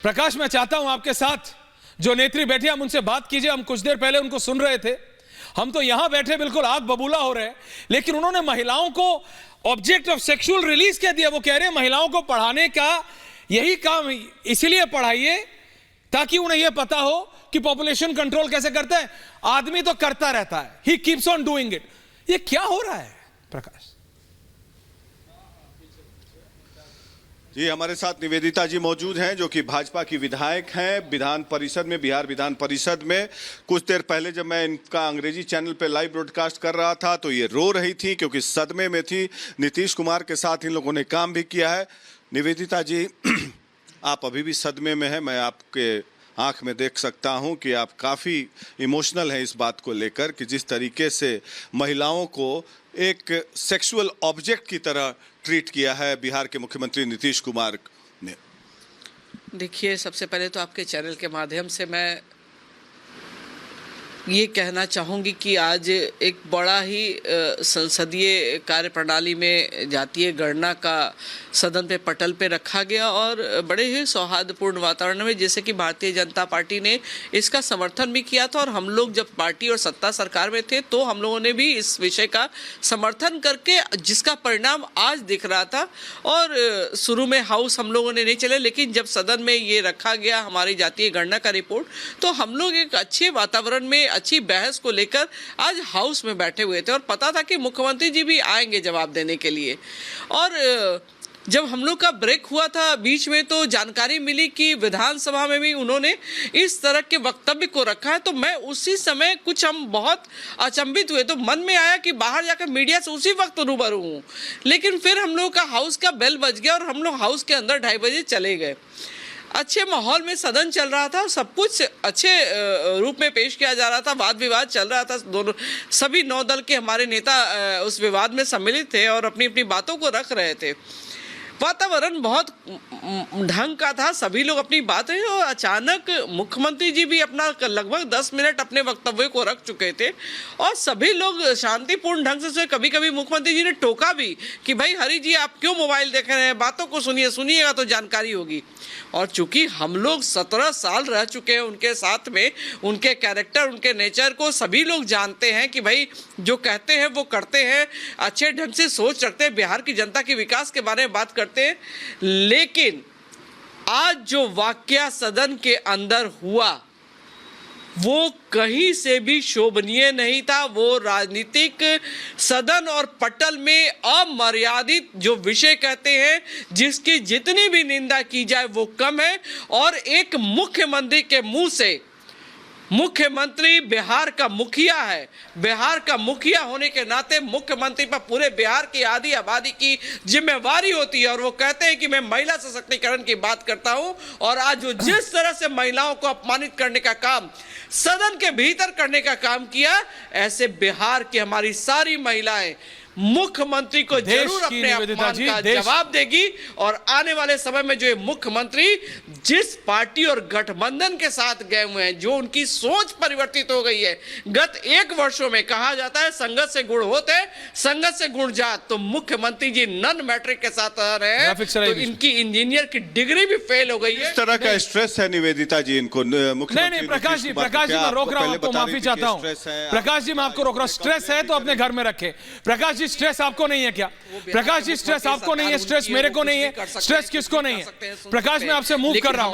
प्रकाश, मैं चाहता हूं आपके साथ जो नेत्री बैठी, हम उनसे बात कीजिए। हम कुछ देर पहले उनको सुन रहे थे। हम तो यहां बैठे बिल्कुल आग बबूला हो रहे हैं, लेकिन उन्होंने महिलाओं को ऑब्जेक्ट ऑफ सेक्सुअल रिलीज कह दिया। वो कह रहे हैं महिलाओं को पढ़ाने का यही काम, इसलिए पढ़ाइए ताकि उन्हें यह पता हो कि पॉपुलेशन कंट्रोल कैसे करते हैं। आदमी तो करता रहता है, he keeps on doing it. ये क्या हो रहा है प्रकाश? जी, हमारे साथ निवेदिता जी मौजूद हैं, जो कि भाजपा की विधायक हैं विधान परिषद में, बिहार विधान परिषद में। कुछ देर पहले जब मैं इनका अंग्रेजी चैनल पे लाइव ब्रॉडकास्ट कर रहा था तो ये रो रही थी क्योंकि सदमे में थी। नीतीश कुमार के साथ इन लोगों ने काम भी किया है। निवेदिता जी, आप अभी भी सदमे में हैं। मैं आपके आंख में देख सकता हूं कि आप काफ़ी इमोशनल हैं इस बात को लेकर कि जिस तरीके से महिलाओं को एक सेक्सुअल ऑब्जेक्ट की तरह ट्रीट किया है बिहार के मुख्यमंत्री नीतीश कुमार ने। देखिए, सबसे पहले तो आपके चैनल के माध्यम से मैं ये कहना चाहूँगी कि आज एक बड़ा ही संसदीय कार्यप्रणाली में जातीय गणना का सदन पे पटल पे रखा गया और बड़े ही सौहार्दपूर्ण वातावरण में, जैसे कि भारतीय जनता पार्टी ने इसका समर्थन भी किया था। और हम लोग जब पार्टी और सत्ता सरकार में थे तो हम लोगों ने भी इस विषय का समर्थन करके, जिसका परिणाम आज दिख रहा था। और शुरू में हाउस हम लोगों ने नहीं चले, लेकिन जब सदन में ये रखा गया हमारी जातीय गणना का रिपोर्ट, तो हम लोग एक अच्छे वातावरण में अच्छी बहस को लेकर आज हाउस में बैठे हुए थे। और पता था कि मुख्यमंत्री जी भी आएंगे जवाब देने के लिए। और जब हम लोग का ब्रेक हुआ था बीच में, तो जानकारी मिली कि विधानसभा में भी उन्होंने इस तरह के वक्तव्य को रखा है। तो मैं उसी समय हम बहुत अचंभित हुए। तो मन में आया कि बाहर जाकर मीडिया से उसी वक्त रूबरू हूँ। लेकिन फिर हम लोग का हाउस का बेल बज गया और हम लोग हाउस के अंदर 2:30 बजे चले गए। अच्छे माहौल में सदन चल रहा था, सब कुछ अच्छे रूप में पेश किया जा रहा था, वाद विवाद चल रहा था। दोनों सभी 9 दल के हमारे नेता उस विवाद में सम्मिलित थे और अपनी अपनी बातों को रख रहे थे। वातावरण बहुत ढंग का था, सभी लोग अपनी बातें। और अचानक मुख्यमंत्री जी भी अपना लगभग 10 मिनट अपने वक्तव्य को रख चुके थे और सभी लोग शांतिपूर्ण ढंग से। कभी कभी मुख्यमंत्री जी ने टोका भी कि भाई हरि जी, आप क्यों मोबाइल देख रहे हैं, बातों को सुनिएगा तो जानकारी होगी। और चूंकि हम लोग 17 साल रह चुके हैं उनके साथ में, उनके कैरेक्टर, उनके नेचर को सभी लोग जानते हैं कि भाई जो कहते हैं वो करते हैं, अच्छे ढंग से सोच रखते हैं, बिहार की जनता के विकास के बारे में बात करते हैं। लेकिन आज जो वाकया सदन के अंदर हुआ वो कहीं से भी शोभनीय नहीं था। वो राजनीतिक सदन और पटल में अमर्यादित जो विषय कहते हैं, जिसकी जितनी भी निंदा की जाए वो कम है। और एक मुख्यमंत्री के मुंह से, मुख्यमंत्री बिहार का मुखिया है, बिहार का मुखिया होने के नाते मुख्यमंत्री पर पूरे बिहार की आधी आबादी की जिम्मेवारी होती है। और वो कहते हैं कि मैं महिला सशक्तिकरण की बात करता हूं। और आज वो जिस तरह से महिलाओं को अपमानित करने का काम सदन के भीतर करने का काम किया, ऐसे बिहार की हमारी सारी महिलाएं मुख्यमंत्री को जरूर अपने अपमान का जवाब देगी। और आने वाले समय में जो ये मुख्यमंत्री जिस पार्टी और गठबंधन के साथ गए हुए हैं, जो उनकी सोच परिवर्तित हो गई है। गत 1 वर्षों में कहा जाता है संगत से गुण होते, संगत से गुण जात। तो मुख्यमंत्री जी नन मैट्रिक के साथ आ रहे हैं, तो इनकी इंजीनियर की डिग्री भी फेल हो गई है। इस तरह का स्ट्रेस है निवेदिता जी इनको मुख्यमंत्री। नहीं, प्रकाश जी, मैं रोक रहा हूं, आपको माफी चाहता हूं। प्रकाश जी, मैं आपको रोक रहा हूं। स्ट्रेस है तो अपने घर में रखे। प्रकाश जी, स्ट्रेस आपको नहीं है क्या? प्रकाश जी, स्ट्रेस आपको नहीं है, स्ट्रेस मेरे को नहीं है, स्ट्रेस किसको नहीं है? प्रकाश, मैं आपसे मूव कर रहा हूं।